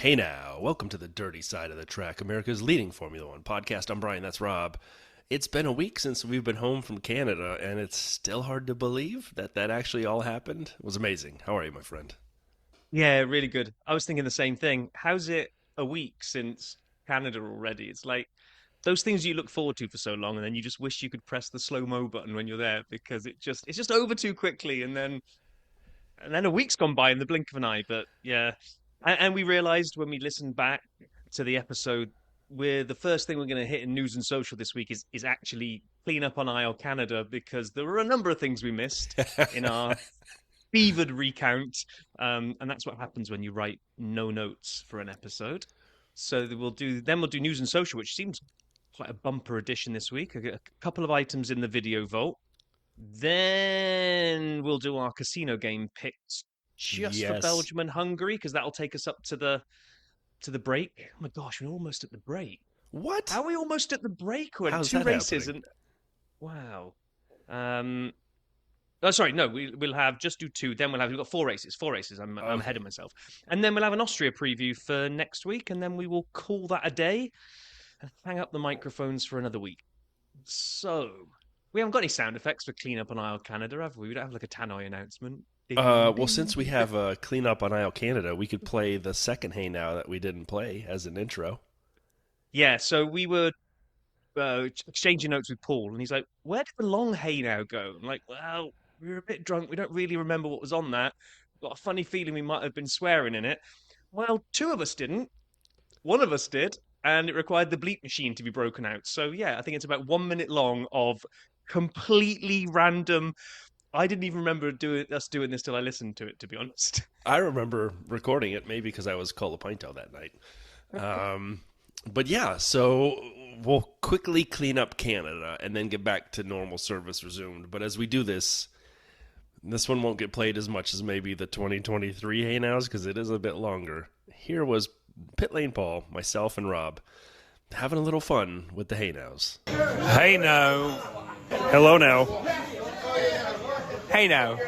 Hey now, welcome to the dirty side of the track, America's leading Formula One podcast. I'm Brian, that's Rob. It's been a week since we've been home from Canada, and it's still hard to believe that actually all happened. It was amazing. How are you, my friend? Yeah, really good. I was thinking the same thing. How's it a week since Canada already? It's like those things you look forward to for so long, and then you just wish you could press the slow-mo button when you're there because it's just over too quickly, and then a week's gone by in the blink of an eye. But yeah, and we realized when we listened back to the episode, the first thing we're going to hit in news and social this week is actually clean up on aisle Canada because there were a number of things we missed in our fevered recount. And that's what happens when you write no notes for an episode. So we'll do news and social, which seems quite a bumper edition this week. A couple of items in the video vault. Then we'll do our casino game picks just for Yes. Belgium and Hungary, because that'll take us up to the break. Oh my gosh, we're almost at the break. What? How are we almost at the break? We're at How's two that races happening? and wow. Oh, sorry, no, we'll have just do two. Then we've got four races. Four races. I'm ahead Okay. of myself. And then we'll have an Austria preview for next week, and then we will call that a day and hang up the microphones for another week. So we haven't got any sound effects for clean up on Isle Canada, have we? We don't have like a Tannoy announcement. Ding Well, since we ding. have a cleanup on Isle Canada, we could play the second Hey Now that we didn't play as an intro. Yeah, so we were exchanging notes with Paul, and he's like, "Where did the long hay now go?" I'm like, "Well, we were a bit drunk. We don't really remember what was on that. Got a funny feeling we might have been swearing in it." Well, two of us didn't. One of us did, and it required the bleep machine to be broken out. So yeah, I think it's about 1 minute long of completely random. I didn't even remember us doing this till I listened to it, to be honest. I remember recording it, maybe because I was Colapinto that night. But yeah, so we'll quickly clean up Canada and then get back to normal service resumed. But as we do this one won't get played as much as maybe the 2023 Hey Nows because it is a bit longer. Here was Pit Lane Paul, myself, and Rob having a little fun with the Hey Nows. Hey now. Hello now. Hey now.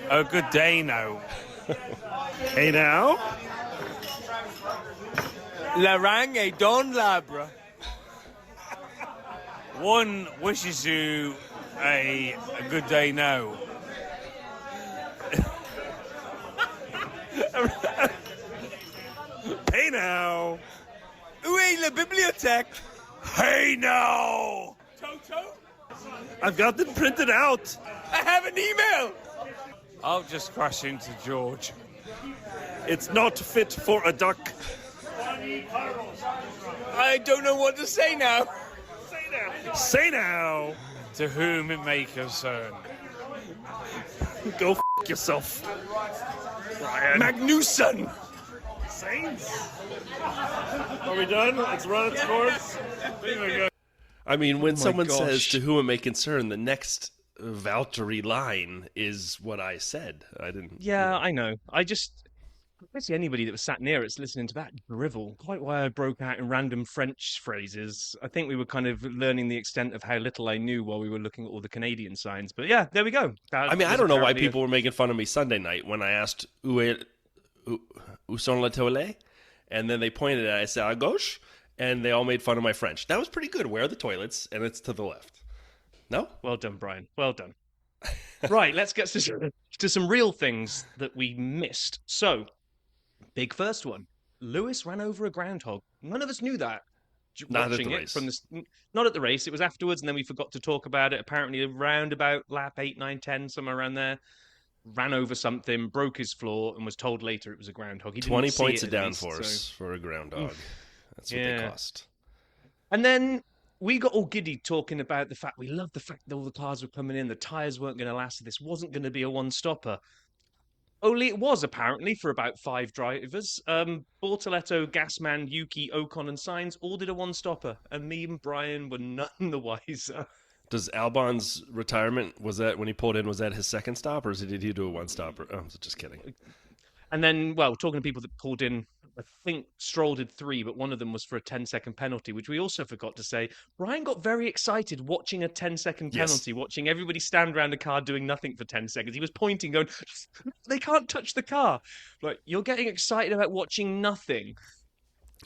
Oh, good day now. Hey now. Larang et Don Labra. One wishes you a good day now. Hey now. Où est la bibliothèque? Hey now. Toto? I've got them printed out. I have an email. I'll just crash into George. It's not fit for a duck. I don't know what to say now. Say now. To whom it may concern. Go yourself. Brian. Magnuson! Saints. Are we done? Let's run its course. I mean, when someone says gosh. to whom it may concern, the next Valtteri line is what I said. I didn't. Yeah, I know. Basically anybody that was sat near us listening to that drivel, quite why I broke out in random French phrases. I think we were kind of learning the extent of how little I knew while we were looking at all the Canadian signs. But yeah, there we go. That I mean, I was don't know why apparently people were making fun of me Sunday night when I asked où sont les toilettes? And then they pointed at it. I said, à gauche. And they all made fun of my French. That was pretty good. Where are the toilets? And it's to the left. No? Well done, Brian. Well done. Right, let's get to some real things that we missed. So, big first one. Lewis ran over a groundhog. None of us knew that. Not at Watching the it race. from this, not at the race. It was afterwards, and then we forgot to talk about it. Apparently, around about lap 8, 9, 10, somewhere around there, ran over something, broke his floor, and was told later it was a groundhog. He didn't 20 see points it, of at least, downforce so- for a ground dog. That's what they Yeah. cost. And then we got all giddy talking about the fact we loved the fact that all the cars were coming in, the tyres weren't going to last, this wasn't going to be a one-stopper. Only it was, apparently, for about 5 drivers. Bortoletto, Gasman, Yuki, Ocon, and Sainz all did a one-stopper, and me and Brian were none the wiser. Does Albon's retirement, was that when he pulled in, was that his second stop, or did he do a one-stopper? Oh, just kidding. And then, well, talking to people that pulled in I think Stroll did 3, but one of them was for a 10-second penalty, which we also forgot to say. Brian got very excited watching a 10-second Yes. penalty, watching everybody stand around the car doing nothing for 10 seconds. He was pointing, going, they can't touch the car. Like, you're getting excited about watching nothing.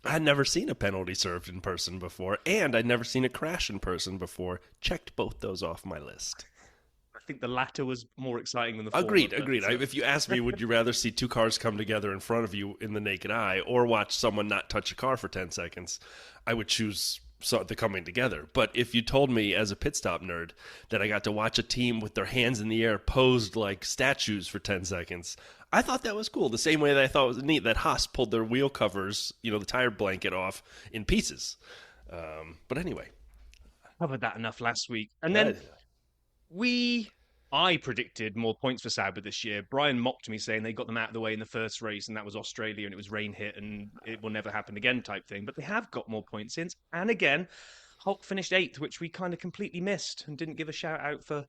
I'd never seen a penalty served in person before, and I'd never seen a crash in person before. Checked both those off my list. I think the latter was more exciting than the former. Agreed. but- If you ask me, would you rather see two cars come together in front of you in the naked eye or watch someone not touch a car for 10 seconds, I would choose the coming together. But if you told me as a pit stop nerd that I got to watch a team with their hands in the air posed like statues for 10 seconds, I thought that was cool. The same way that I thought it was neat that Haas pulled their wheel covers, the tire blanket off in pieces. But anyway. Covered that enough last week. And then I predicted more points for Sauber this year. Brian mocked me saying they got them out of the way in the first race, and that was Australia, and it was rain hit, and it will never happen again type thing. But they have got more points since. And again, Hulk finished 8th, which we kind of completely missed and didn't give a shout out for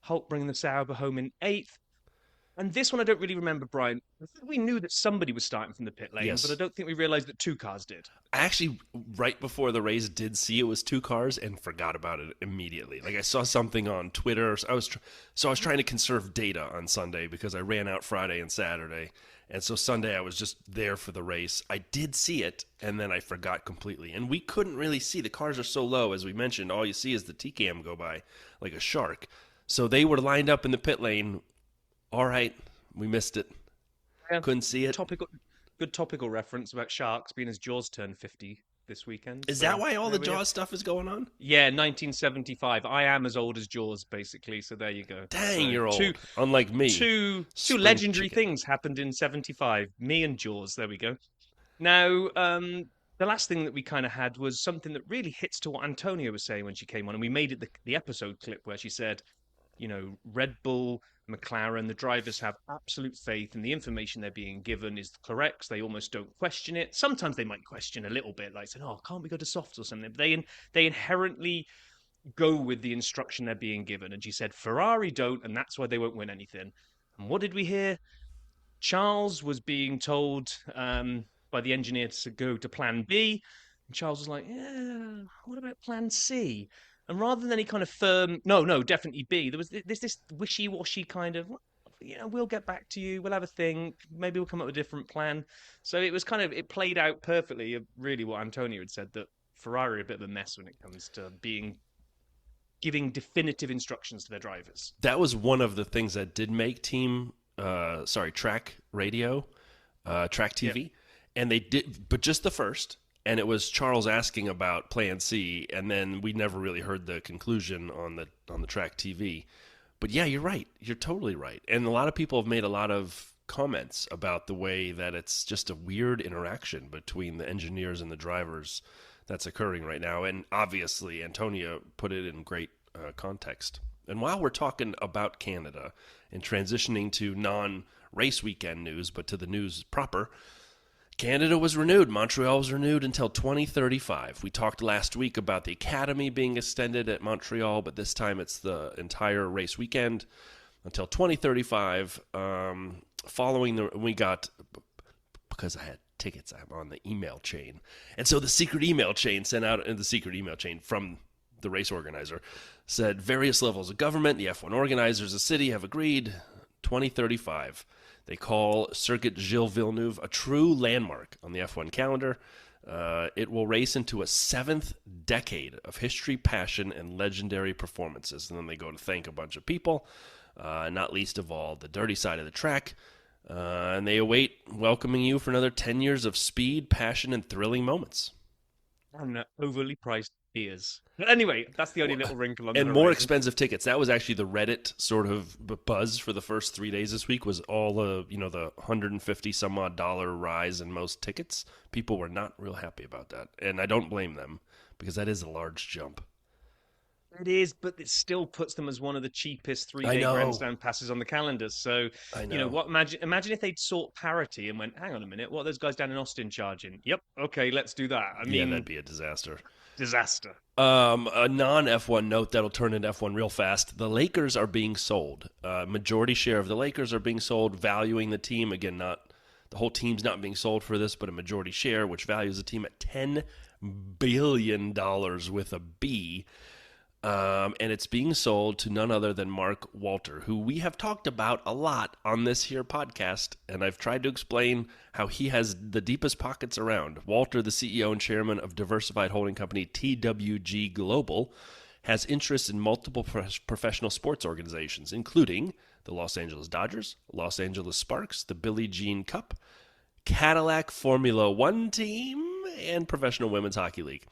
Hulk bringing the Sauber home in 8th. And this one I don't really remember, Brian. I think we knew that somebody was starting from the pit lane, Yes. but I don't think we realised that 2 cars did. I actually, right before the race, did see it was 2 cars and forgot about it immediately. Like, I saw something on Twitter. I was trying to conserve data on Sunday because I ran out Friday and Saturday. And so Sunday I was just there for the race. I did see it, and then I forgot completely. And we couldn't really see. The cars are so low, as we mentioned. All you see is the T-cam go by like a shark. So they were lined up in the pit lane. All right, we missed it. Yeah. Couldn't see it. Good topical reference about sharks being as Jaws turned 50 this weekend. Is So that why all the there we are. Jaws stuff is going on? Yeah, 1975. I am as old as Jaws, basically. So there you go. Dang, So you're old. Unlike me. Two Spring legendary chicken. things happened in 75. Me and Jaws. There we go. Now, the last thing that we kind of had was something that really hits to what Antonia was saying when she came on, and we made it the episode clip where she said, Red Bull, McLaren, the drivers have absolute faith in the information they're being given is correct. They almost don't question it. Sometimes they might question a little bit, like saying, "Oh, can't we go to softs or something?" But they inherently go with the instruction they're being given. And she said Ferrari don't, and that's why they won't win anything. And what did we hear? Charles was being told by the engineer to go to Plan B. And Charles was like, "Yeah, what about Plan C?" And rather than any kind of firm, no, definitely B, there was this wishy-washy kind of, we'll get back to you, we'll have a think, maybe we'll come up with a different plan. So it was it played out perfectly, really what Antonio had said, that Ferrari are a bit of a mess when it comes to giving definitive instructions to their drivers. That was one of the things that did make track radio, track TV. Yep. And they did, but just the first. And it was Charles asking about Plan C, and then we never really heard the conclusion on the track TV. But yeah, you're right. You're totally right. And a lot of people have made a lot of comments about the way that it's just a weird interaction between the engineers and the drivers that's occurring right now. And obviously, Antonia put it in great context. And while we're talking about Canada and transitioning to non-race weekend news, but to the news proper, Canada was renewed. Montreal was renewed until 2035. We talked last week about the Academy being extended at Montreal, but this time it's the entire race weekend until 2035. Because I had tickets, I'm on the email chain. And so the secret email chain sent out, the secret email chain from the race organizer said various levels of government, the F1 organizers, the city have agreed 2035. They call Circuit Gilles Villeneuve a true landmark on the F1 calendar. It will race into a 7th decade of history, passion, and legendary performances. And then they go to thank a bunch of people, not least of all the dirty side of the track. And they await welcoming you for another 10 years of speed, passion, and thrilling moments. And overly priced beers. But anyway, that's the only little wrinkle on the And more horizon. expensive tickets. That was actually the Reddit sort of buzz for the first 3 days this week, was all the $150 some odd rise in most tickets. People were not real happy about that. And I don't blame them, because that is a large jump. It is, but it still puts them as one of the cheapest 3-day grandstand passes on the calendar. So, I know. Imagine if they'd sought parity and went, hang on a minute, what are those guys down in Austin charging? Yep, okay, let's do that. I mean, that'd be a disaster. Disaster. A non-F1 note that'll turn into F1 real fast. The Lakers are being sold. Majority share of the Lakers are being sold, valuing the team. Again, not The whole team's not being sold for this, but a majority share, which values the team at $10 billion with a B. And it's being sold to none other than Mark Walter, who we have talked about a lot on this here podcast, and I've tried to explain how he has the deepest pockets around. Walter, the CEO and chairman of diversified holding company TWG Global, has interests in multiple professional sports organizations, including the Los Angeles Dodgers, Los Angeles Sparks, the Billie Jean Cup, Cadillac Formula One team, and Professional Women's Hockey League.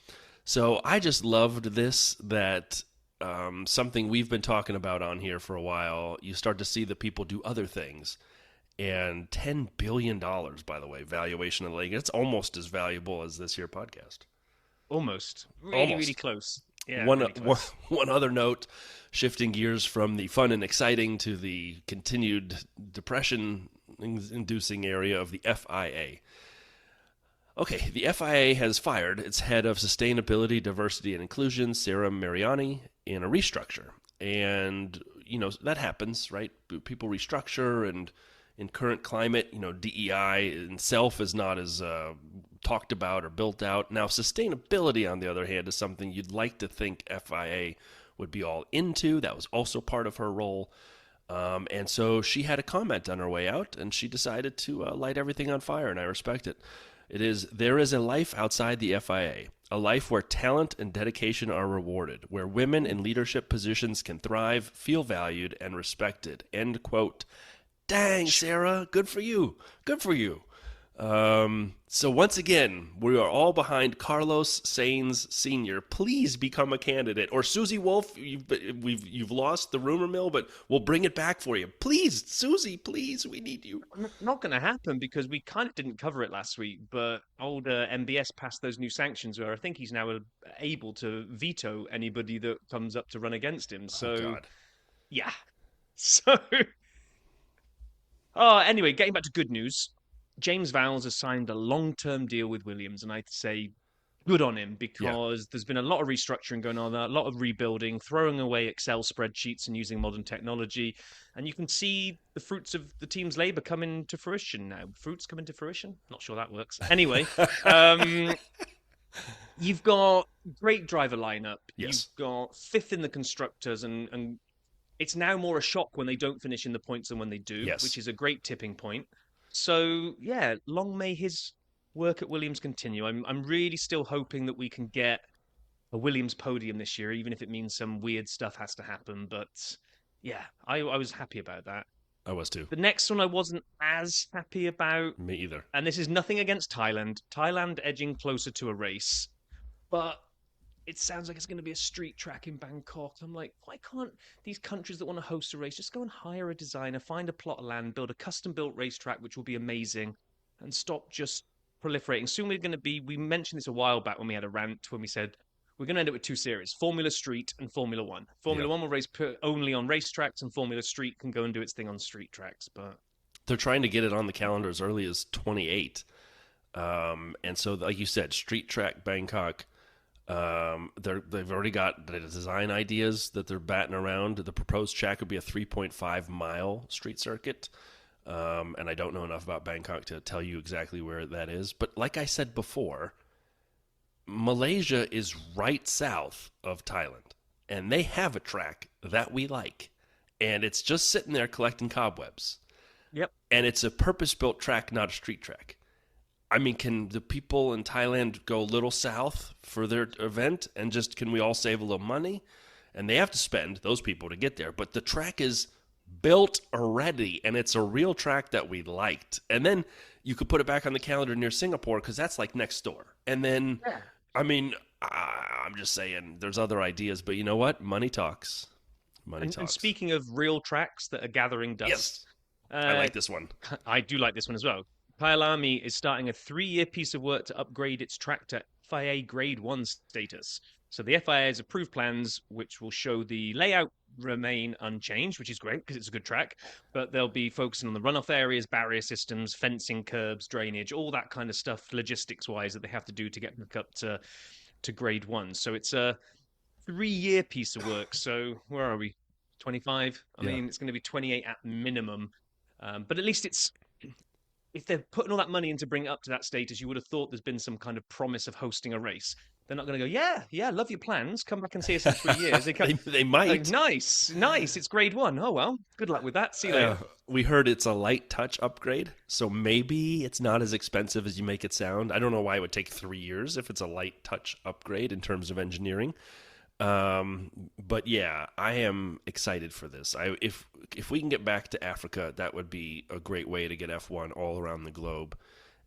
So I just loved this, that something we've been talking about on here for a while. You start to see the people do other things. And $10 billion, by the way, valuation of the league. It's almost as valuable as this here podcast. Almost. Really close. Yeah, One other note, shifting gears from the fun and exciting to the continued depression-inducing area of the FIA. Okay, the FIA has fired its head of sustainability, diversity, and inclusion, Sarah Mariani, in a restructure. And, that happens, right? People restructure, and in current climate, DEI itself is not as talked about or built out. Now, sustainability, on the other hand, is something you'd like to think FIA would be all into. That was also part of her role. And so she had a comment on her way out, and she decided to light everything on fire, and I respect it. There is a life outside the FIA, a life where talent and dedication are rewarded, where women in leadership positions can thrive, feel valued, and respected. End quote. Dang, Sarah, good for you. Good for you. So once again, we are all behind Carlos Sainz Sr. Please become a candidate. Or Susie Wolf, you've lost the rumor mill, but we'll bring it back for you. Please, Susie, please, we need you. Not going to happen, because we kind of didn't cover it last week, but old MBS passed those new sanctions where I think he's now able to veto anybody that comes up to run against him. So, oh, God. Yeah. So, anyway, getting back to good news. James Vowles has signed a long-term deal with Williams, and I'd say good on him, because there's been a lot of restructuring going on, a lot of rebuilding, throwing away Excel spreadsheets and using modern technology, and you can see the fruits of the team's labour coming to fruition now. Fruits coming to fruition? Not sure that works. Anyway, you've got great driver lineup. Yes. You've got fifth in the constructors, and it's now more a shock when they don't finish in the points than when they do, which is a great tipping point. So, yeah, long may his work at Williams continue. I'm really still hoping that we can get a Williams podium this year, even if it means some weird stuff has to happen. But, yeah, I was happy about that. I was too. The next one I wasn't as happy about. Me either. And this is nothing against Thailand. Thailand edging closer to a race. But it sounds like it's going to be a street track in Bangkok. I'm like, why can't these countries that want to host a race just go and hire a designer, find a plot of land, build a custom-built racetrack, which will be amazing, and stop just proliferating? Soon we're going to be, we mentioned this a while back when we had a rant, when we said we're going to end up with two series, Formula Street and Formula One. Formula One will race only on racetracks, and Formula Street can go and do its thing on street tracks. But they're trying to get it on the calendar as early as 28. And so, like you said, street track Bangkok. They've already got the design ideas that they're batting around. The proposed track would be a 3.5 mile street circuit. And I don't know enough about Bangkok to tell you exactly where that is. But like I said before, Malaysia is right south of Thailand, and they have a track that we like, and it's just sitting there collecting cobwebs. Yep. And it's a purpose-built track, not a street track. I mean, can the people in Thailand go a little south for their event, and just can we all save a little money? And they have to spend, those people, to get there. But the track is built already, and it's a real track that we liked. And then you could put it back on the calendar near Singapore, because that's like next door. And then, I mean, I'm just saying, there's other ideas. But you know what? Money talks. Money talks. And speaking of real tracks that are gathering dust. Yes. I like this one. I do like this one as well. Kyalami is starting a 3-year piece of work to upgrade its track to FIA Grade 1 status. So the FIA has approved plans which will show the layout remain unchanged, which is great because it's a good track, but they'll be focusing on the runoff areas, barrier systems, fencing, curbs, drainage, all that kind of stuff logistics-wise that they have to do to get back up to Grade 1. So it's a 3-year piece of work. So where are we? 25? I mean, it's going to be 28 at minimum. But at least if they're putting all that money in to bring it up to that status, you would have thought there's been some kind of promise of hosting a race. They're not going to go, yeah, love your plans. Come back and see us in 3 years. They, They like, might. nice. It's grade 1. Oh, well, good luck with that. See you later. We heard it's a light touch upgrade, so maybe it's not as expensive as you make it sound. I don't know why it would take 3 years if it's a light touch upgrade in terms of engineering. But yeah, I am excited for this. If we can get back to Africa, that would be a great way to get F1 all around the globe.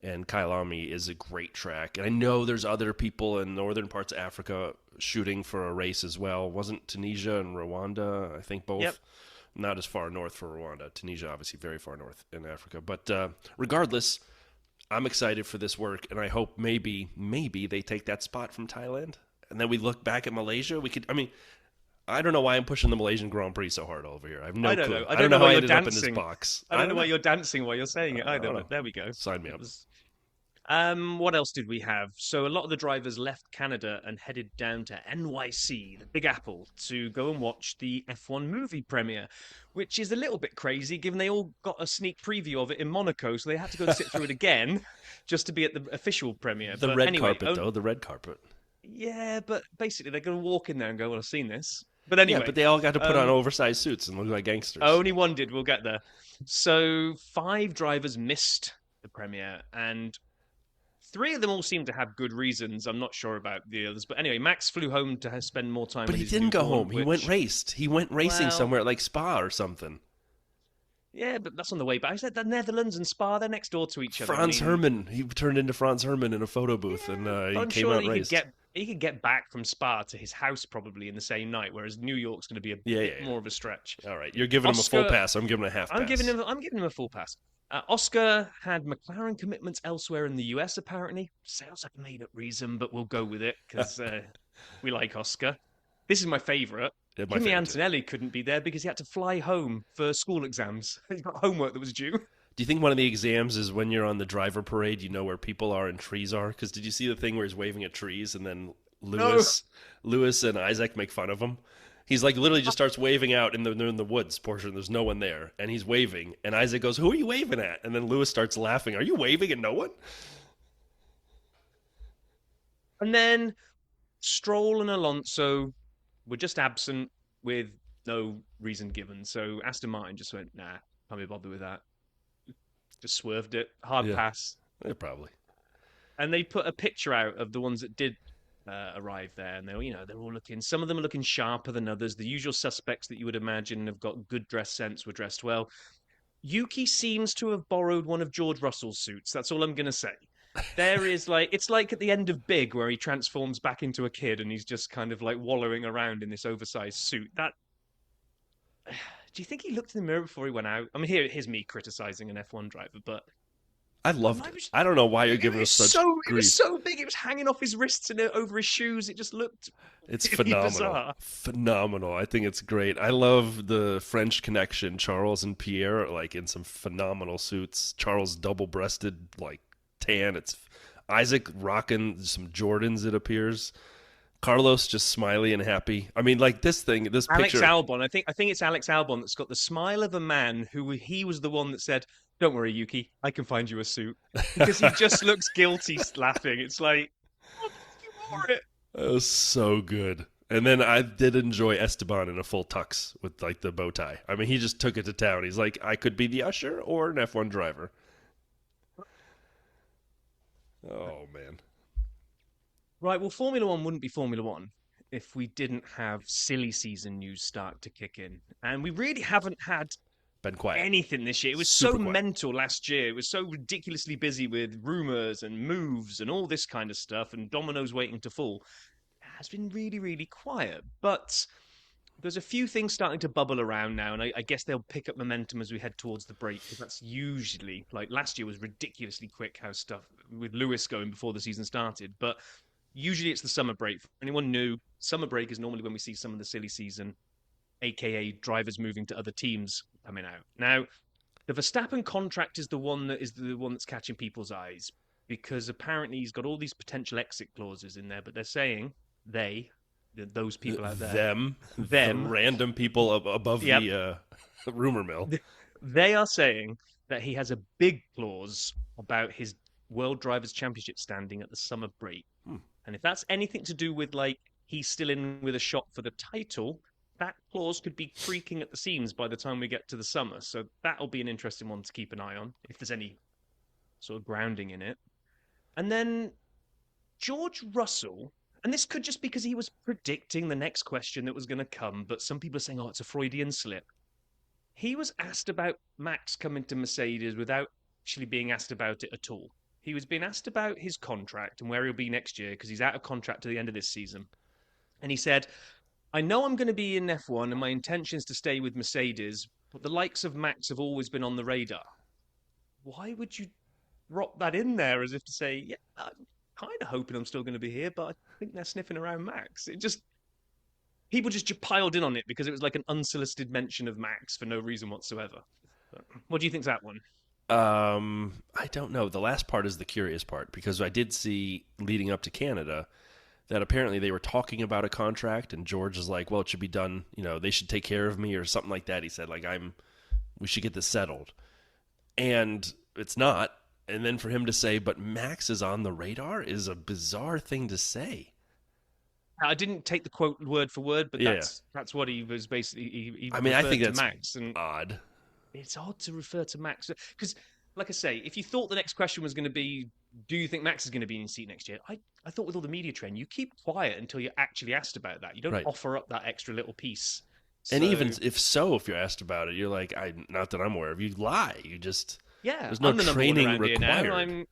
And Kyalami is a great track. And I know there's other people in northern parts of Africa shooting for a race as well. Wasn't Tunisia and Rwanda, I think both? Yep. Not as far north for Rwanda. Tunisia, obviously, very far north in Africa. But regardless, I'm excited for this work, and I hope maybe they take that spot from Thailand. And then we look back at Malaysia. I don't know why I'm pushing the Malaysian Grand Prix so hard over here. I have no clue. Know. I don't know how why I you're ended up in dancing. this box. I don't know why you're dancing while you're saying it either, know. but there we go. Sign me up. What else did we have? So a lot of the drivers left Canada and headed down to NYC, the Big Apple, to go and watch the F1 movie premiere, which is a little bit crazy given they all got a sneak preview of it in Monaco, so they had to go and sit through it again just to be at the official premiere. The red carpet, though. The red carpet. Yeah, but basically they're going to walk in there and go, well, I've seen this. But anyway. Yeah, but they all got to put on oversized suits and look like gangsters. Only one did. We'll get there. So 5 drivers missed the premiere, and 3 of them all seem to have good reasons. I'm not sure about the others. But anyway, Max flew home to spend more time but with he his didn't go newborn, home. He went raced. He went racing somewhere like Spa or something. Yeah, but that's on the way back. I said the Netherlands and Spa, they're next door to each other. Franz Herman. He turned into Franz Herman in a photo booth, and he came out raced. He could get back from Spa to his house probably in the same night, whereas New York's going to be a bit more of a stretch. All right, you're giving him a full pass. I'm giving him a half pass. I'm giving him a full pass. Oscar had McLaren commitments elsewhere in the US, apparently. Sounds like a made-up reason, but we'll go with it because we like Oscar. This is my favourite. Kimi Antonelli couldn't be there because he had to fly home for school exams. He got homework that was due. Do you think one of the exams is when you're on the driver parade, you know where people are and trees are? Because did you see the thing where he's waving at trees and then Lewis and Isaac make fun of him? He's like literally just starts waving out in the woods portion. There's no one there, and he's waving. And Isaac goes, "Who are you waving at?" And then Lewis starts laughing. Are you waving at no one? And then Stroll and Alonso were just absent with no reason given. So Aston Martin just went, nah, can't be bothered with that. Just swerved it. Hard pass. Yeah, probably. And they put a picture out of the ones that did arrive there, and they're all looking. Some of them are looking sharper than others. The usual suspects that you would imagine have got good dress sense were dressed well. Yuki seems to have borrowed one of George Russell's suits. That's all I'm going to say. There is it's like at the end of Big where he transforms back into a kid and he's just kind of like wallowing around in this oversized suit. Do you think he looked in the mirror before he went out? I mean, here's me criticizing an F1 driver, but I loved it. I don't know why you're giving us such grief. It was so big. It was hanging off his wrists and over his shoes. It just looked It's really phenomenal. Bizarre. Phenomenal. I think it's great. I love the French connection. Charles and Pierre like in some phenomenal suits. Charles double-breasted, like tan. It's Isaac rocking some Jordans, it appears. Carlos just smiley and happy. I mean, like this picture. Alex Albon. I think it's Alex Albon that's got the smile of a man who he was the one that said, "Don't worry, Yuki, I can find you a suit," because he just looks guilty laughing. It's like, what did you wore it? That was so good. And then I did enjoy Esteban in a full tux with like the bow tie. I mean, he just took it to town. He's like, I could be the usher or an F1 driver. Oh, man. Right, well, Formula One wouldn't be Formula One if we didn't have silly season news start to kick in. And we really haven't had been quiet. Anything this year. It was Super so quiet. Mental last year. It was so ridiculously busy with rumours and moves and all this kind of stuff and dominoes waiting to fall. It has been really, really quiet. But there's a few things starting to bubble around now, and I guess they'll pick up momentum as we head towards the break, because that's usually, like last year was ridiculously quick how stuff with Lewis going before the season started. But usually it's the summer break. For anyone new, summer break is normally when we see some of the silly season, aka drivers moving to other teams coming out. Now, the Verstappen contract is the one that's catching people's eyes, because apparently he's got all these potential exit clauses in there, but they're saying those people out there, the random people above the rumor mill, they are saying that he has a big clause about his World Drivers' Championship standing at the summer break. And if that's anything to do with, like, he's still in with a shot for the title, that clause could be creaking at the seams by the time we get to the summer. So that'll be an interesting one to keep an eye on, if there's any sort of grounding in it. And then George Russell, and this could just be because he was predicting the next question that was going to come, but some people are saying, oh, it's a Freudian slip. He was asked about Max coming to Mercedes without actually being asked about it at all. He was being asked about his contract and where he'll be next year because he's out of contract to the end of this season. And he said, I know I'm going to be in F1 and my intention is to stay with Mercedes, but the likes of Max have always been on the radar. Why would you drop that in there as if to say, yeah, I'm kind of hoping I'm still going to be here, but I think they're sniffing around Max. People just piled in on it because it was like an unsolicited mention of Max for no reason whatsoever. What do you think's that one? I don't know. The last part is the curious part because I did see leading up to Canada that apparently they were talking about a contract and George is like, well, it should be done. You know, they should take care of me or something like that. He said, like, we should get this settled. And it's not. And then for him to say, but Max is on the radar is a bizarre thing to say. I didn't take the quote word for word, but that's what he was basically. He I mean, I think that's Max and odd. It's odd to refer to Max because, like I say, if you thought the next question was going to be, do you think Max is going to be in your seat next year? I thought with all the media trend, you keep quiet until you're actually asked about that. You don't offer up that extra little piece. And even if you're asked about it, you're like, not that I'm aware of. You lie. You just there's no training required.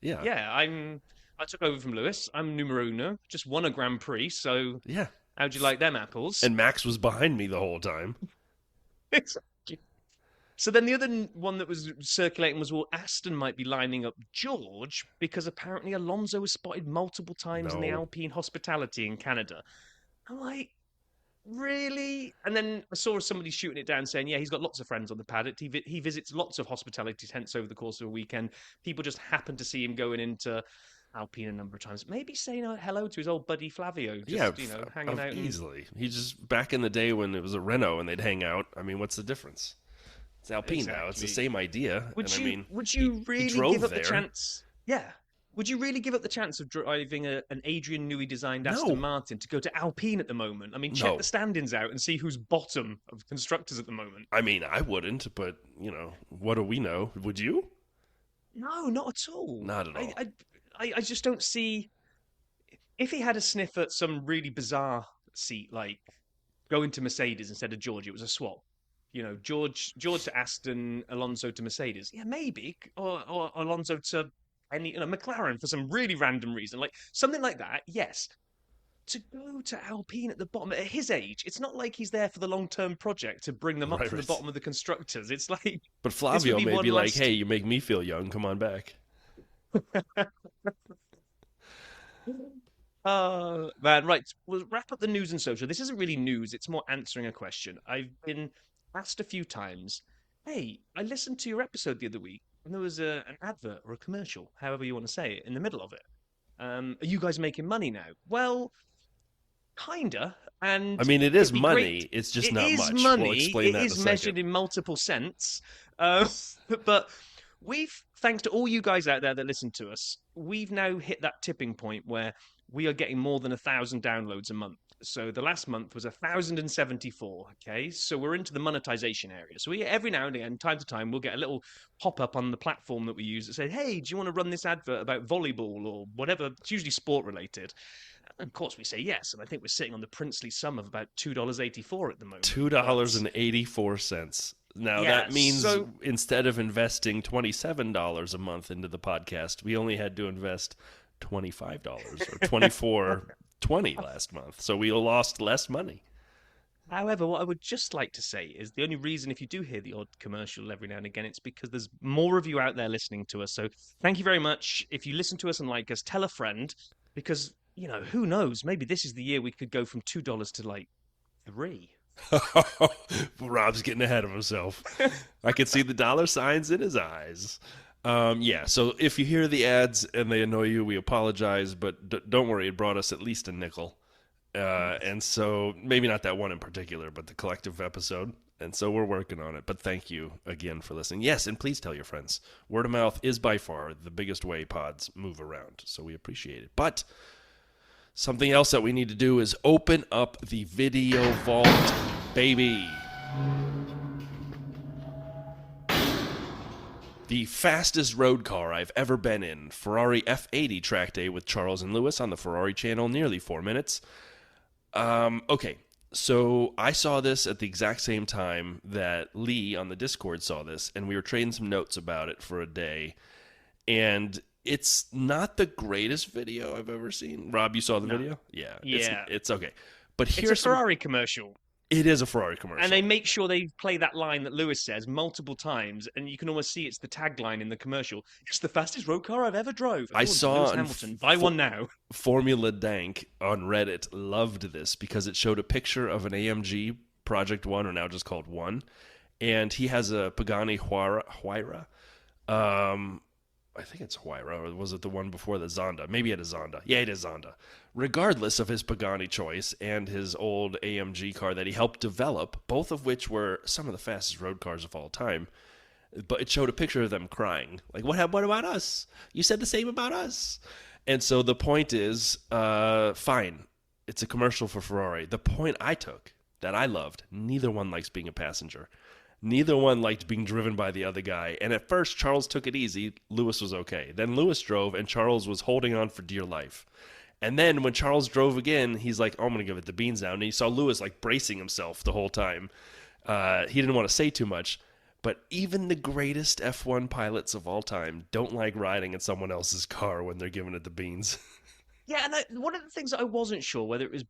I took over from Lewis. I'm numero uno. Just won a Grand Prix. So yeah, how'd you like them apples? And Max was behind me the whole time. Exactly. So then the other one that was circulating was, well, Aston might be lining up George because apparently Alonso was spotted multiple times in the Alpine hospitality in Canada. I'm like, really? And then I saw somebody shooting it down saying, yeah, he's got lots of friends on the paddock. He visits lots of hospitality tents over the course of a weekend. People just happen to see him going into Alpine a number of times. Maybe saying hello to his old buddy Flavio. Hanging out. Easily. He's just back in the day when it was a Renault and they'd hang out. I mean, what's the difference? It's Alpine now. It's the same idea. Would you really give up the chance? Yeah. Would you really give up the chance of driving an Adrian Newey designed Aston Martin to go to Alpine at the moment? I mean, check the standings out and see who's bottom of constructors at the moment. I mean, I wouldn't, but, what do we know? Would you? No, not at all. Not at all. I just don't see... If he had a sniff at some really bizarre seat, like going to Mercedes instead of George, it was a swap. George to Aston, Alonso to Mercedes. Yeah, maybe. Or Alonso to McLaren for some really random reason. Like something like that, yes. To go to Alpine at the bottom, at his age, it's not like he's there for the long-term project to bring them up to the bottom of the constructors. It's like... But Flavio may be like, hey, you make me feel young. Come on back. Man, right. We'll wrap up the news and social. This isn't really news. It's more answering a question. I've been asked a few times, hey, I listened to your episode the other week and there was an advert or a commercial, however you want to say it, in the middle of it. Are you guys making money now? Well, kinda. And I mean, it is money. It's just not much. Money. We'll explain that in a second. It is measured in multiple cents. But thanks to all you guys out there that listen to us, we've now hit that tipping point where we are getting more than 1,000 downloads a month. So the last month was 1,074. Okay, so we're into the monetization area. So every now and again, time to time, we'll get a little pop-up on the platform that we use that says, hey, do you want to run this advert about volleyball or whatever? It's usually sport related. And of course, we say yes. And I think we're sitting on the princely sum of about $2.84 at the moment. $2.84. Now, that means instead of investing $27 a month into the podcast, we only had to invest $25 or $24.20 last month. So we lost less money. However, what I would just like to say is the only reason if you do hear the odd commercial every now and again, it's because there's more of you out there listening to us. So thank you very much. If you listen to us and like us, tell a friend because, who knows? Maybe this is the year we could go from $2 to like $3. Rob's getting ahead of himself. I can see the dollar signs in his eyes. So if you hear the ads and they annoy you, we apologize, but don't worry, it brought us at least a nickel. And so maybe not that one in particular, but the collective episode. And so we're working on it. But thank you again for listening. Yes, and please tell your friends. Word of mouth is by far the biggest way pods move around. So we appreciate it. But something else that we need to do is open up the video vault, baby. The fastest road car I've ever been in, Ferrari F80 track day with Charles and Lewis on the Ferrari channel, nearly 4 minutes. Okay, so I saw this at the exact same time that Lee on the Discord saw this, and we were trading some notes about it for a day. And it's not the greatest video I've ever seen. Rob, you saw the video? Yeah. It's okay. But here's it's a Ferrari commercial. It is a Ferrari commercial. And they make sure they play that line that Lewis says multiple times, and you can almost see it's the tagline in the commercial. It's the fastest road car I've ever drove. I saw Lewis Hamilton. Buy one now. Formula Dank on Reddit loved this because it showed a picture of an AMG Project 1, or now just called 1, and he has a Pagani Huayra. I think it's Huayra, or was it the one before the Zonda? Maybe it is Zonda. Yeah, it is Zonda. Regardless of his Pagani choice and his old AMG car that he helped develop, both of which were some of the fastest road cars of all time, but it showed a picture of them crying. Like, what about us? You said the same about us. And so the point is, fine, it's a commercial for Ferrari. The point I took, that I loved, neither one likes being a passenger. Neither one liked being driven by the other guy. And at first, Charles took it easy. Lewis was okay. Then Lewis drove, and Charles was holding on for dear life. And then when Charles drove again, he's like, oh, I'm going to give it the beans now. And he saw Lewis like bracing himself the whole time. He didn't want to say too much. But even the greatest F1 pilots of all time don't like riding in someone else's car when they're giving it the beans. Yeah, and one of the things that I wasn't sure whether it was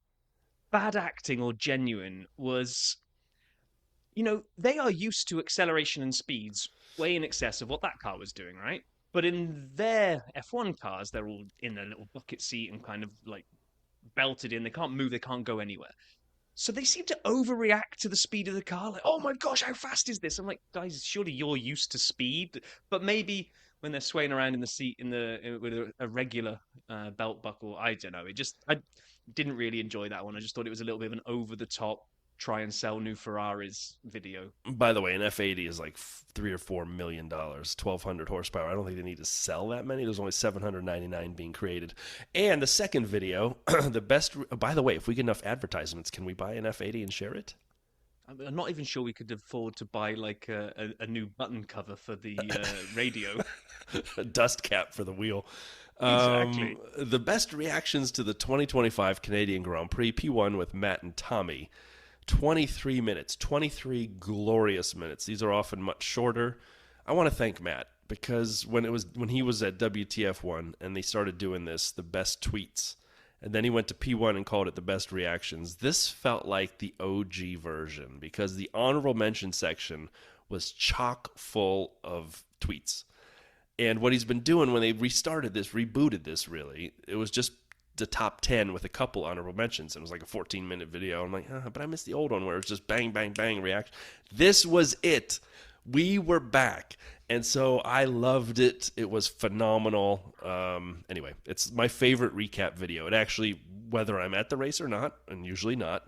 bad acting or genuine was, you know, they are used to acceleration and speeds way in excess of what that car was doing, right? But in their F1 cars, they're all in a little bucket seat and kind of like belted in. They can't move, they can't go anywhere. So they seem to overreact to the speed of the car. Like, oh my gosh, how fast is this? I'm like, guys, surely you're used to speed. But maybe when they're swaying around in the seat with a regular belt buckle, I don't know. I didn't really enjoy that one. I just thought it was a little bit of an over-the-top try and sell new Ferraris video. By the way, an F80 is like $3 or $4 million, 1,200 horsepower. I don't think they need to sell that many. There's only 799 being created. And the second video, the best. By the way, if we get enough advertisements, can we buy an F80 and share it? I'm not even sure we could afford to buy like a new button cover for the radio. A dust cap for the wheel. Exactly. The best reactions to the 2025 Canadian Grand Prix P1 with Matt and Tommy. 23 minutes, 23 glorious minutes. These are often much shorter. I want to thank Matt because when he was at WTF1 and they started doing this, the best tweets, and then he went to P1 and called it the best reactions. This felt like the OG version because the honorable mention section was chock full of tweets. And what he's been doing when they rebooted this really, it was just the top 10 with a couple honorable mentions. It was like a 14-minute video. I'm like, but I missed the old one where it was just bang, bang, bang reaction. This was it. We were back. And so I loved it. It was phenomenal. Anyway, it's my favorite recap video. It actually, whether I'm at the race or not, and usually not,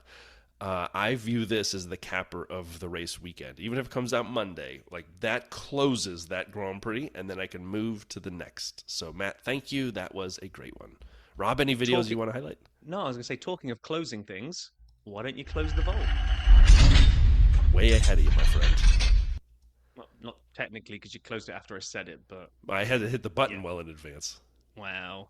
I view this as the capper of the race weekend. Even if it comes out Monday, like that closes that Grand Prix, and then I can move to the next. So, Matt, thank you. That was a great one. Rob, any videos you want to highlight? No, I was going to say, talking of closing things, why don't you close the vault? Way ahead of you, my friend. Well, not technically, because you closed it after I said it, but I had to hit the button well in advance. Wow.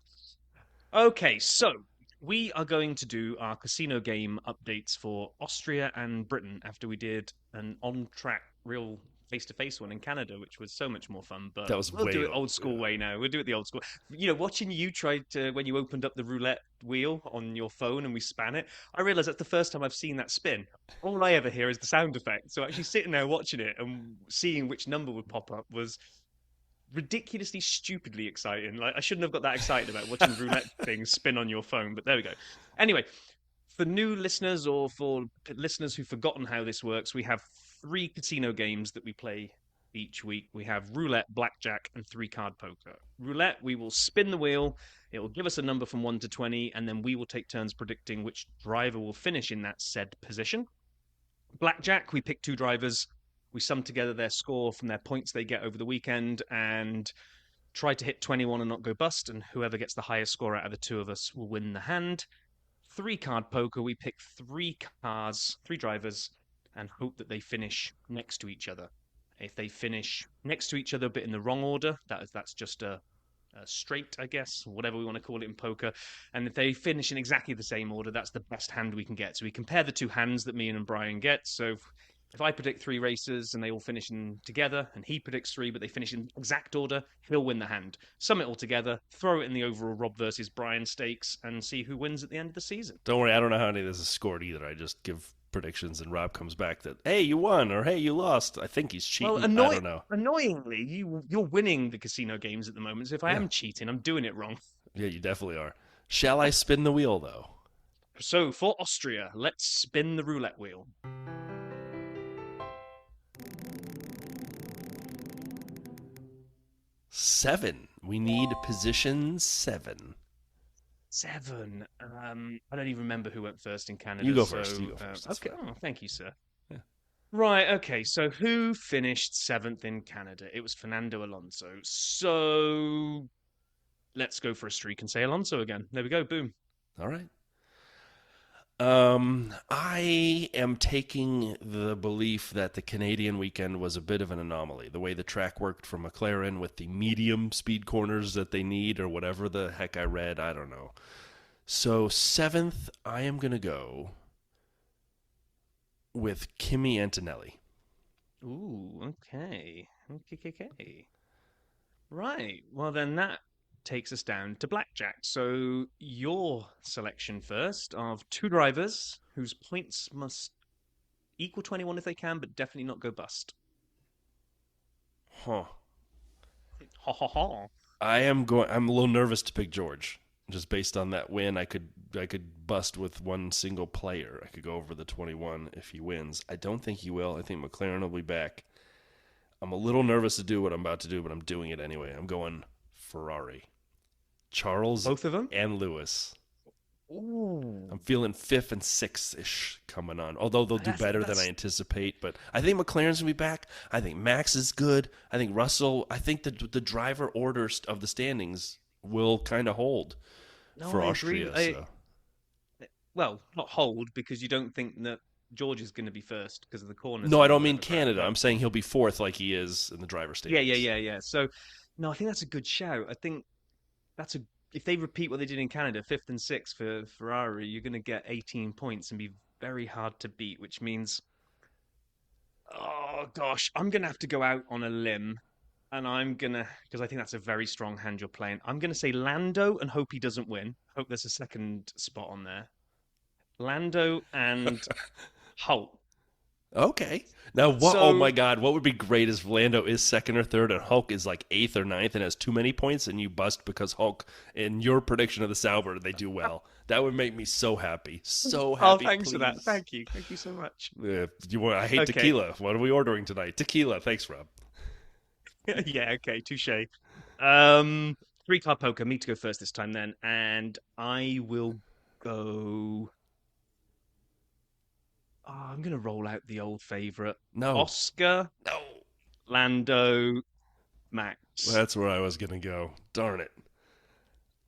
Okay, so we are going to do our casino game updates for Austria and Britain after we did an on-track, real face-to-face one in Canada, which was so much more fun. But that was we'll do it old school way now. We'll do it the old school. You know, watching you try to, when you opened up the roulette wheel on your phone and we span it, I realized that's the first time I've seen that spin. All I ever hear is the sound effect. So actually sitting there watching it and seeing which number would pop up was ridiculously, stupidly exciting. Like, I shouldn't have got that excited about watching roulette things spin on your phone, but there we go. Anyway, for new listeners or for listeners who've forgotten how this works, we have 3 casino games that we play each week. We have roulette, blackjack, and 3-card poker. Roulette, we will spin the wheel. It will give us a number from 1 to 20, and then we will take turns predicting which driver will finish in that said position. Blackjack, we pick 2 drivers. We sum together their score from their points they get over the weekend and try to hit 21 and not go bust. And whoever gets the highest score out of the 2 of us will win the hand. 3-card poker, we pick 3 cars, 3 drivers, and hope that they finish next to each other. If they finish next to each other but in the wrong order, that's just a straight, I guess, whatever we want to call it in poker. And if they finish in exactly the same order, that's the best hand we can get. So we compare the 2 hands that me and Brian get. So if I predict 3 races and they all finish in together, and he predicts 3 but they finish in exact order, he'll win the hand. Sum it all together, throw it in the overall Rob versus Brian stakes, and see who wins at the end of the season. Don't worry, I don't know how any of this is scored either. I just give predictions and Rob comes back that, hey, you won, or hey, you lost. I think he's cheating. Well, I don't know. Annoyingly, you're winning the casino games at the moment. So if I am cheating, I'm doing it wrong. Yeah, you definitely are. Shall I spin the wheel, though? So for Austria, let's spin the roulette wheel. 7. We need position 7. 7. I don't even remember who went first in Canada. You go first. Okay. Oh, thank you, sir. Yeah. Right. Okay. So who finished 7th in Canada? It was Fernando Alonso. So let's go for a streak and say Alonso again. There we go. Boom. All right. I am taking the belief that the Canadian weekend was a bit of an anomaly. The way the track worked for McLaren with the medium speed corners that they need, or whatever the heck I read, I don't know. So 7th, I am going to go with Kimi Antonelli. Ooh, okay. Okay. Right. Well, then that takes us down to blackjack. So your selection first of 2 drivers whose points must equal 21 if they can, but definitely not go bust. Huh. Ha ha ha. I'm a little nervous to pick George. Just based on that win, I could bust with one single player. I could go over the 21 if he wins. I don't think he will. I think McLaren will be back. I'm a little nervous to do what I'm about to do, but I'm doing it anyway. I'm going Ferrari. Charles, both of them, and Lewis. Ooh. I'm feeling 5th and 6th-ish coming on. Although they'll do better than I anticipate, but I think McLaren's gonna be back. I think Max is good. I think Russell. I think the driver order of the standings will kind of hold for Austria. Well, not hold because you don't think that George is going to be first because of the corners. No, I don't mean Canada. I'm saying he'll be 4th like he is in the driver standings. Yeah. So, no, I think that's a good shout. I think if they repeat what they did in Canada, 5th and 6th for Ferrari, you're going to get 18 points and be very hard to beat, which means, oh gosh, I'm going to have to go out on a limb, and because I think that's a very strong hand you're playing, I'm going to say Lando and hope he doesn't win. Hope there's a second spot on there. Lando and Hulk. Okay. Now, oh my God, what would be great is Lando is 2nd or 3rd and Hulk is like 8th or 9th and has too many points and you bust because Hulk, in your prediction of the Sauber, they do well. That would make me so happy. So happy. Oh, thanks for that. Thank you. Thank you so much. I hate tequila. What are we ordering tonight? Tequila. Thanks, Rob. Yeah, okay. Touche. 3-card poker. Me to go first this time then. And I will go... Oh, I'm going to roll out the old favourite. No. Oscar. No. Lando. Max. Well, that's where I was going to go. Darn it.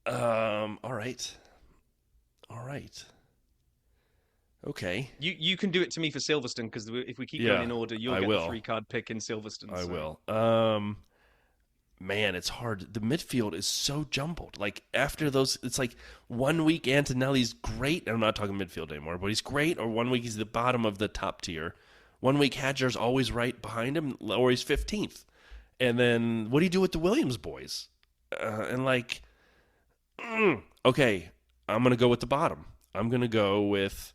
All right. Okay. You can do it to me for Silverstone because if we keep going in order, you'll get the 3-card pick in Silverstone. I will. Man, it's hard. The midfield is so jumbled. Like, after those, it's like 1 week Antonelli's great. I'm not talking midfield anymore, but he's great. Or 1 week he's the bottom of the top tier. 1 week Hadjar's always right behind him, or he's 15th. And then what do you do with the Williams boys? Okay, I'm going to go with the bottom. I'm going to go with,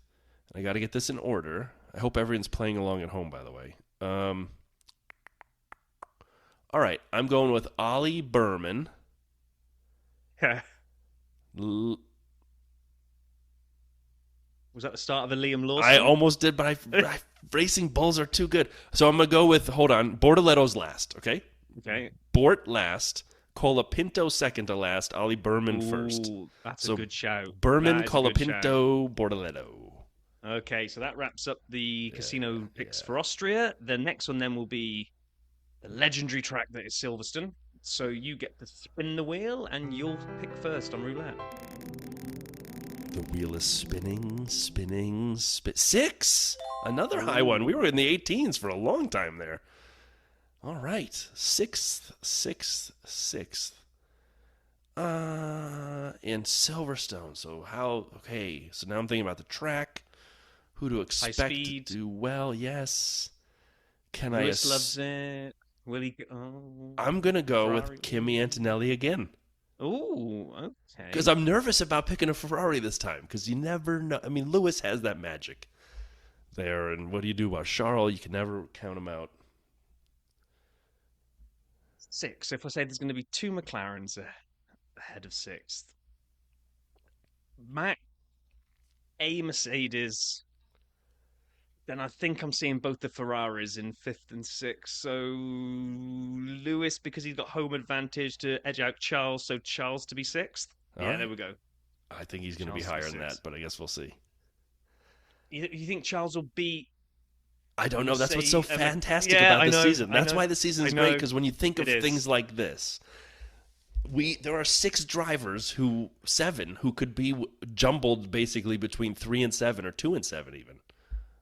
I got to get this in order. I hope everyone's playing along at home, by the way. All right, I'm going with Ollie Berman. Was that the start of a Liam Lawson? I almost did, but Racing Bulls are too good. So I'm going to go with, hold on, Bortoletto's last, okay? Okay. Bort last, Colapinto second to last, Ollie Berman first. That's a good shout. Berman, Colapinto, Bortoletto. Okay, so that wraps up the casino picks yeah. for Austria. The next one then will be the legendary track that is Silverstone. So you get to spin the wheel, and you'll pick first on roulette. The wheel is spinning, spinning, 6! Another high one. We were in the 18s for a long time there. All right. 6th, 6th, 6th. In Silverstone. So okay. So now I'm thinking about the track. Who to expect to do well. Yes. Lewis loves it. Will he? Oh, I'm going to go Ferrari. with Kimi Antonelli again. Oh, okay. Because I'm nervous about picking a Ferrari this time. Because you never know. I mean, Lewis has that magic there. And what do you do about Charles? You can never count him out. 6. If I say there's going to be 2 McLarens ahead of 6th. Mac, a Mercedes. Then I think I'm seeing both the Ferraris in 5th and 6th. So Lewis, because he's got home advantage to edge out Charles, so Charles to be 6th. Yeah, there we go. I think he's going to be higher than that, but I guess we'll see. You think Charles will beat? I don't know. That's what's so fantastic about this season. That's why the season is great, because when you think of things like this, there are 6 drivers 7 who could be jumbled basically between 3 and 7 or 2 and 7 even.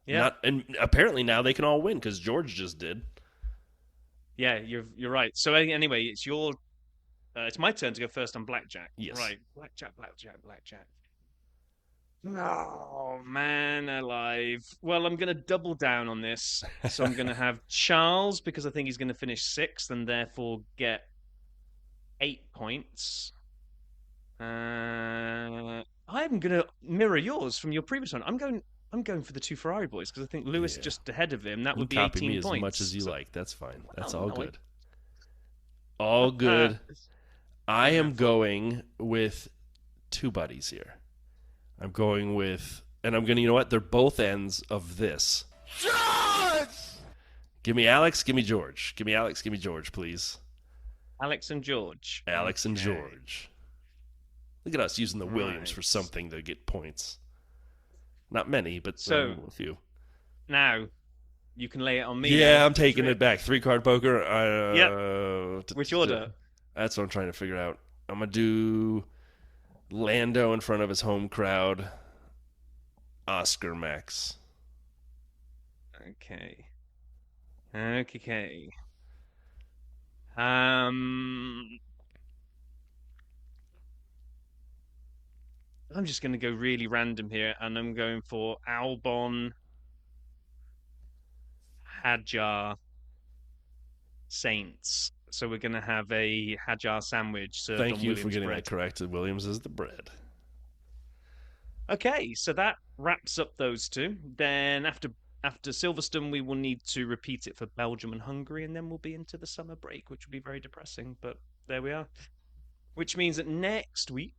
Yeah. And apparently now they can all win because George just did. Yeah, you're right. So anyway, it's my turn to go first on blackjack. Yes. Right. Blackjack. Oh, man alive. Well, I'm going to double down on this. So I'm going to have Charles because I think he's going to finish 6th and therefore get 8 points. I'm going to mirror yours from your previous one. I'm going for the 2 Ferrari boys because I think Lewis just ahead of him. That would be 18 copy me points. As much as you like. That's fine. That's all good. All good. I am going with 2 buddies here. I'm going with, and I'm going to, you know what? They're both ends of this. George! Give me Alex, give me George. Give me Alex, give me George, please. Alex and George. Alex and George. Look at us using the Williams for something to get points. Not many, but a few. Now, you can lay it on me. Yeah, I'm taking it back. 3-card poker. Yep. Which order? That's what I'm trying to figure out. I'm going to do Lando in front of his home crowd. Oscar Max. Okay. I'm just going to go really random here, and I'm going for Albon, Hadjar, Saints. So we're going to have a Hadjar sandwich served on Thank you Williams for getting bread. that correct. Williams is the bread. Okay, so that wraps up those 2. Then after Silverstone, we will need to repeat it for Belgium and Hungary, and then we'll be into the summer break, which will be very depressing, but there we are. Which means that next week,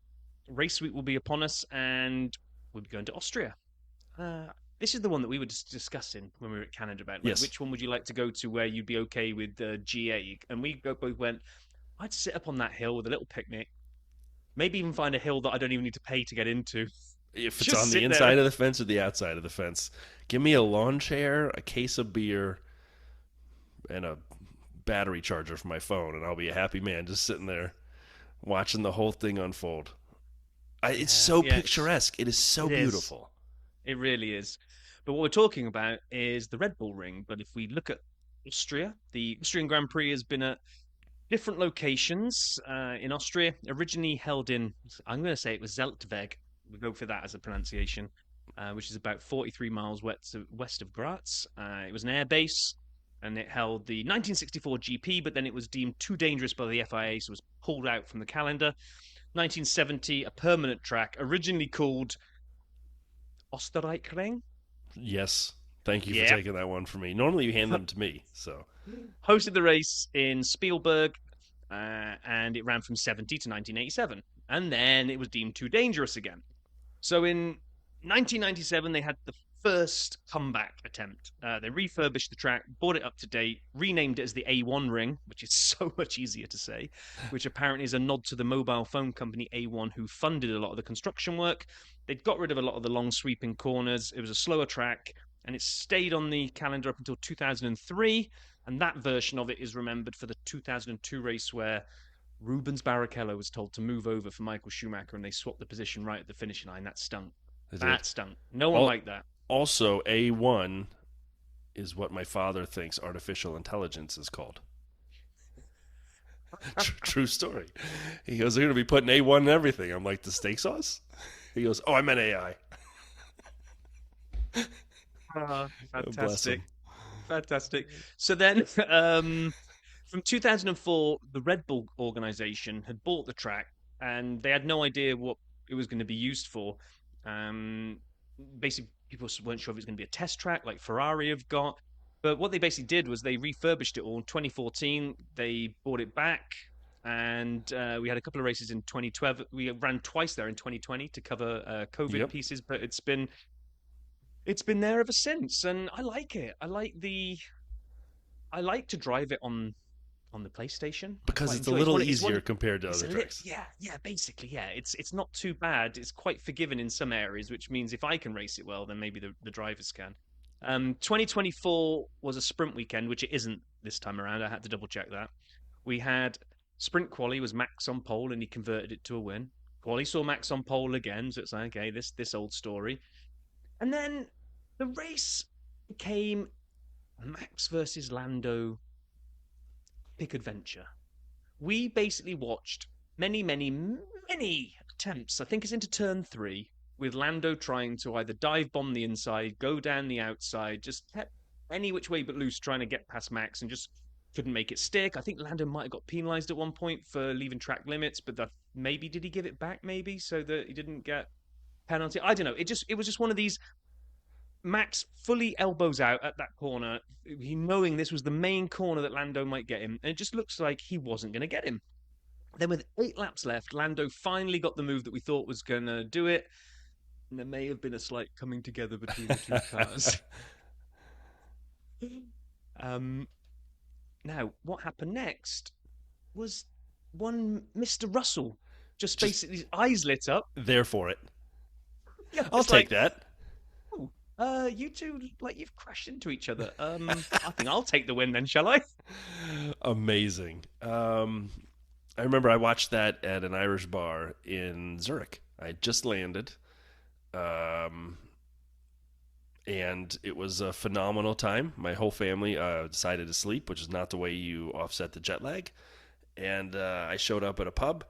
race week will be upon us, and we'll be going to Austria. This is the one that we were just discussing when we were at Canada about. Yes. Which one would you like to go to where you'd be okay with GA? And we both went, I'd sit up on that hill with a little picnic, maybe even find a hill that I don't even need to pay to get into. If it's on the inside of the fence or the outside of the fence. Give me a lawn chair, a case of beer, and a battery charger for my phone, and I'll be a happy man just sitting there watching the whole thing unfold. It's so picturesque. It is so beautiful. It really is. But what we're talking about is the Red Bull Ring. But if we look at Austria, the Austrian Grand Prix has been at different locations in Austria. Originally held in, I'm going to say it was Zeltweg. We go for that as a pronunciation, which is about 43 miles west of Graz. It was an air base, and it held the 1964 GP, but then it was deemed too dangerous by the FIA, so it was pulled out from the calendar. 1970, a permanent track, originally called Österreichring. Yes. Thank you for taking that one for me. Normally you hand them to me. So hosted the race in Spielberg, and it ran from 70 to 1987. And then it was deemed too dangerous again. So in 1997, they had the first comeback attempt. They refurbished the track, brought it up to date, renamed it as the A1 Ring, which is so much easier to say, which apparently is a nod to the mobile phone company A1, who funded a lot of the construction work. They'd got rid of a lot of the long sweeping corners. It was a slower track, and it stayed on the calendar up until 2003. And that version of it is remembered for the 2002 race where Rubens Barrichello was told to move over for Michael Schumacher, and they swapped the position right at the finish line. That stunk. That stunk. No one liked that. Also, A1 is what my father thinks artificial intelligence is called. True story. He goes, they're going to be putting A1 in everything. I'm like, the steak sauce? He goes, oh, I meant AI. Fantastic. Fantastic. So then, from 2004, the Red Bull organization had bought the track, and they had no idea what it was going to be used for. Basically, people weren't sure if it was going to be a test track like Ferrari have got. But what they basically did was they refurbished it all. In 2014, they bought it back, and we had a couple of races in 2012. We ran twice there in 2020 to cover COVID pieces, but it's been there ever since, and I like it. I like to drive it on the PlayStation because it's a little easier compared to other tracks. Basically, it's not too bad. It's quite forgiving in some areas, which means if I can race it well, then maybe the drivers can. 2024 was a sprint weekend, which it isn't this time around. I had to double check that. We had sprint quali was Max on pole, and he converted it to a win. Quali saw Max on pole again, so it's like, okay, this old story. And then the race became Max versus Lando pick adventure. We basically watched many attempts. I think it's into turn 3 with Lando trying to either dive bomb the inside, go down the outside, just kept any which way but loose trying to get past Max and just couldn't make it stick. I think Lando might have got penalised at one point for leaving track limits, but maybe did he give it back maybe so that he didn't get penalty? I don't know. It was just one of these. Max fully elbows out at that corner, he knowing this was the main corner that Lando might get him, and it just looks like he wasn't going to get him. Then with 8 laps left, Lando finally got the move that we thought was going to do it, and there may have been a slight coming together between the two cars. Now, what happened next was one Mr. Russell just basically his eyes lit up. There for it. Yeah, I'll take that. You two, you've crashed into each other. I think I'll take the win then, shall I? Amazing. I remember I watched that at an Irish bar in Zurich. I had just landed. And it was a phenomenal time. My whole family decided to sleep, which is not the way you offset the jet lag. And I showed up at a pub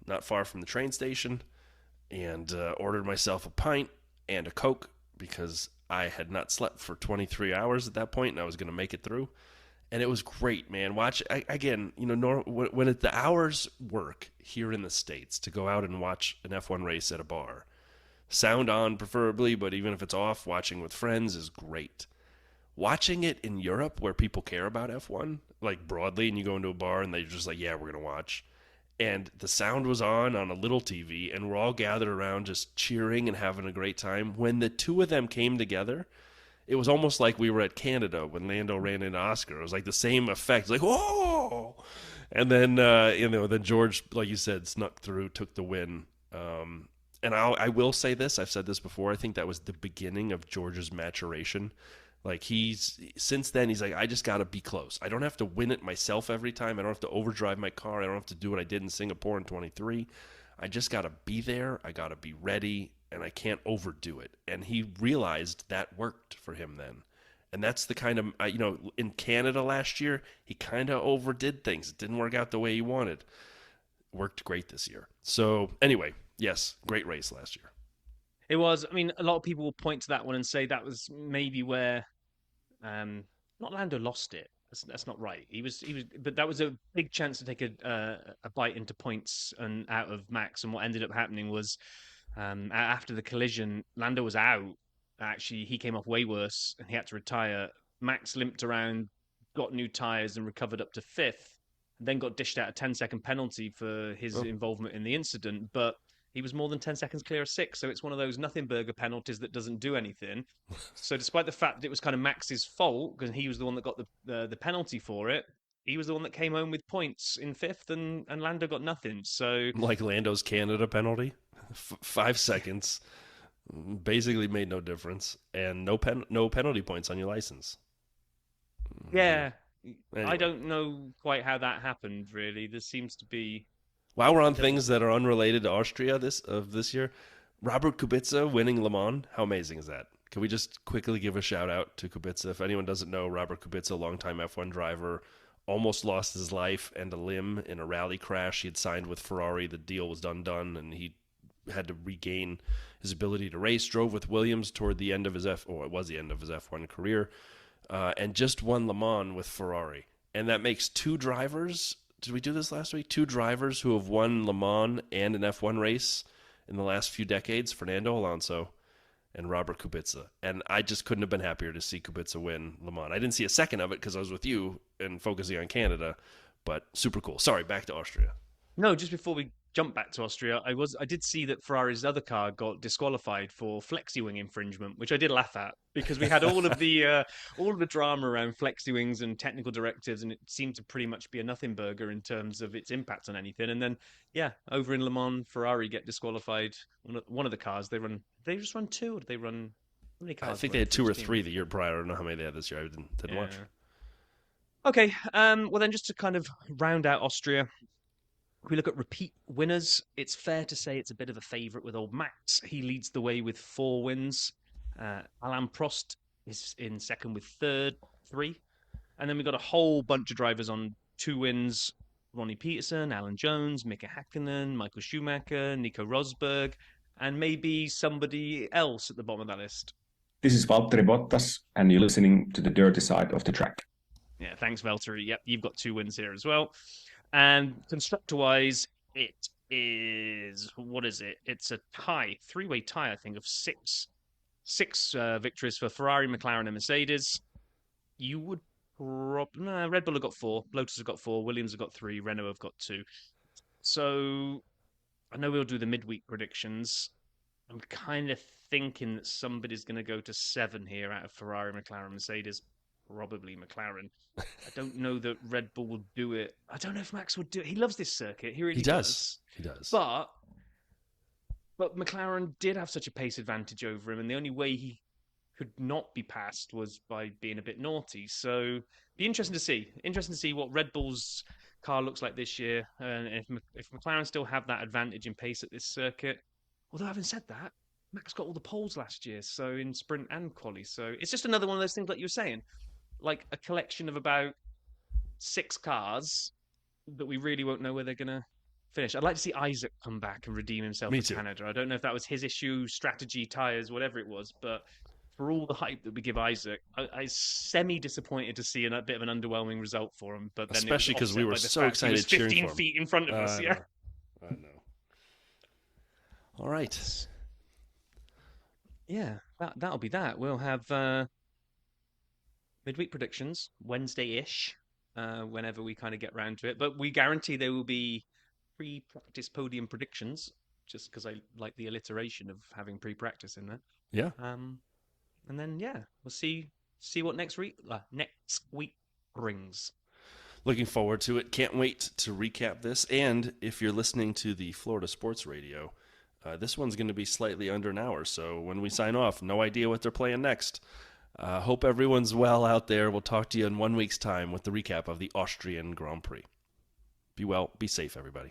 not far from the train station and ordered myself a pint and a Coke, because I had not slept for 23 hours at that point, and I was going to make it through. And it was great, man. Again, when the hours work here in the States to go out and watch an F1 race at a bar, sound on preferably, but even if it's off, watching with friends is great. Watching it in Europe where people care about F1, like broadly, and you go into a bar and they're just like, yeah, we're going to watch. And the sound was on a little TV, and we're all gathered around just cheering and having a great time. When the two of them came together, it was almost like we were at Canada when Lando ran into Oscar. It was like the same effect. Like, whoa! And then, then George, like you said, snuck through, took the win. And I will say this, I've said this before, I think that was the beginning of George's maturation. Like since then, he's like, I just got to be close. I don't have to win it myself every time. I don't have to overdrive my car. I don't have to do what I did in Singapore in 23. I just got to be there. I got to be ready, and I can't overdo it. And he realized that worked for him then. And that's the kind of, in Canada last year, he kind of overdid things. It didn't work out the way he wanted. Worked great this year. So anyway, yes, great race last year. It was. I mean, a lot of people will point to that one and say that was maybe where, not Lando lost it. That's not right. He was, but that was a big chance to take a bite into points and out of Max. And what ended up happening was, after the collision, Lando was out. Actually, he came off way worse and he had to retire. Max limped around, got new tires, and recovered up to 5th. And then got dished out a 10-second penalty for his involvement in the incident, but he was more than 10 seconds clear of sixth. So it's one of those nothing burger penalties that doesn't do anything. So despite the fact that it was kind of Max's fault, because he was the one that got the penalty for it, he was the one that came home with points in fifth, and Lando got nothing. So Like Lando's Canada penalty, 5 seconds, basically made no difference, and no penalty points on your license. yeah, Anyway. I don't know quite how that happened. Really, there seems to be. While we're on things that are unrelated to Austria this year, Robert Kubica winning Le Mans, how amazing is that? Can we just quickly give a shout out to Kubica? If anyone doesn't know, Robert Kubica, longtime F1 driver, almost lost his life and a limb in a rally crash. He had signed with Ferrari. The deal was done, and he had to regain his ability to race. Drove with Williams toward the end of his F1 career, and just won Le Mans with Ferrari. And that makes two drivers. Did we do this last week? Two drivers who have won Le Mans and an F1 race in the last few decades: Fernando Alonso and Robert Kubica. And I just couldn't have been happier to see Kubica win Le Mans. I didn't see a second of it because I was with you and focusing on Canada, but super cool. Sorry, back to Austria. No, just before we jump back to Austria, I did see that Ferrari's other car got disqualified for flexi wing infringement, which I did laugh at because we had all of the drama around flexi wings and technical directives, and it seemed to pretty much be a nothing burger in terms of its impact on anything. And then, yeah, over in Le Mans, Ferrari get disqualified. One of the cars they just run two, or did they run? How many cars? I think they had two or three the year prior. I don't know how many they had this year. I didn't watch. Okay, well then, just to kind of round out Austria. If we look at repeat winners, it's fair to say it's a bit of a favourite with old Max. He leads the way with 4 wins. Alain Prost is in second with 3. And then we've got a whole bunch of drivers on 2 wins. Ronnie Peterson, Alan Jones, Mika Hakkinen, Michael Schumacher, Nico Rosberg, and maybe somebody else at the bottom of that list. This is Valtteri Bottas, and you're listening to the dirty side of the track. Yeah, thanks, Valtteri. Yep, you've got 2 wins here as well. And constructor-wise, it is, what is it? It's a tie, 3-way tie, I think, of 6 victories for Ferrari, McLaren, and Mercedes. You would Red Bull have got 4, Lotus have got 4, Williams have got 3, Renault have got 2. So I know we'll do the midweek predictions. I'm kind of thinking that somebody's going to go to 7 here out of Ferrari, McLaren, Mercedes. Probably McLaren. I don't know that Red Bull will do it. I don't know if Max would do it. He loves this circuit. He really does. He does. But McLaren did have such a pace advantage over him, and the only way he could not be passed was by being a bit naughty. So, be interesting to see. Interesting to see what Red Bull's car looks like this year, and if McLaren still have that advantage in pace at this circuit. Although, having said that, Max got all the poles last year, so in sprint and quali. So it's just another one of those things, like you were saying. Like a collection of about 6 cars that we really won't know where they're going to finish. I'd like to see Isaac come back and redeem himself for Canada. I don't know if that was his issue, strategy, tyres, whatever it was, but for all the hype that we give Isaac, I semi-disappointed to see a bit of an underwhelming result for him. But then especially because we were so excited cheering for him. 15 feet in front of us, yeah. I know. All right. Yeah, that'll be that. We'll have midweek predictions Wednesday-ish, whenever we kind of get round to it. But we guarantee there will be pre-practice podium predictions, just because I like the alliteration of having pre-practice in there. Yeah. And then we'll see what next week brings. Looking forward to it. Can't wait to recap this. And if you're listening to the Florida Sports Radio, this one's going to be slightly under an hour. So when we sign off, no idea what they're playing next. Hope everyone's well out there. We'll talk to you in 1 week's time with the recap of the Austrian Grand Prix. Be well, be safe, everybody.